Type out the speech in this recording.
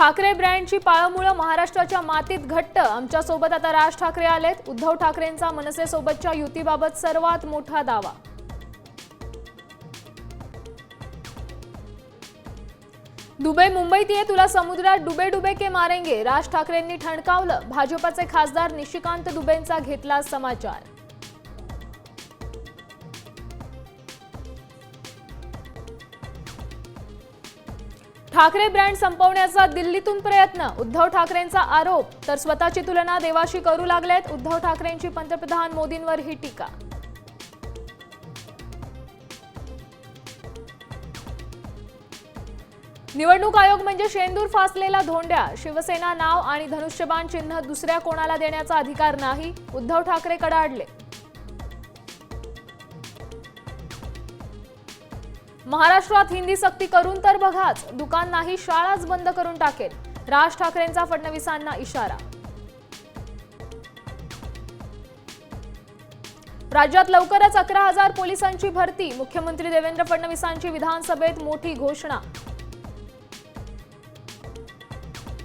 ठाकरे ब्रँडची पाळमुळं महाराष्ट्राच्या मातीत घट्ट। आमच्या सोबत आता राज ठाकरे आलेत। उद्धव ठाकरेंचा मनसेसोबतच्या युतीबाबत सर्वात मोठा दावा। दुबई मुंबईत ये तुला समुद्रात डुबे डुबे के मारेंगे, राज ठाकरेंनी ठणकावलं। भाजपचे खासदार निशिकांत दुबेंचा घेतला समाचार। ठाकरे ब्रँड संपवण्याचा दिल्लीतून प्रयत्न, उद्धव ठाकरेंचा आरोप। तर स्वतःची तुलना देवाशी करू लागलेत उद्धव ठाकरेंची पंतप्रधान मोदींवर ही टीका। निवडणूक आयोग म्हणजे शेंदूर फासलेला धोंड्या। शिवसेना नाव आणि धनुष्यबाण चिन्ह दुसऱ्या कोणाला देण्याचा अधिकार नाही, उद्धव ठाकरे कडाडले। महाराष्ट्रात हिंदी सक्ती करून तर बघाच, दुकान नाही शाळाच बंद करून टाकेल, राज ठाकरेंचा फडणवीसांना इशारा। राज्यात लवकरच 11,000 पोलिसांची भरती, मुख्यमंत्री देवेंद्र फडणवीसांची विधानसभेत मोठी घोषणा।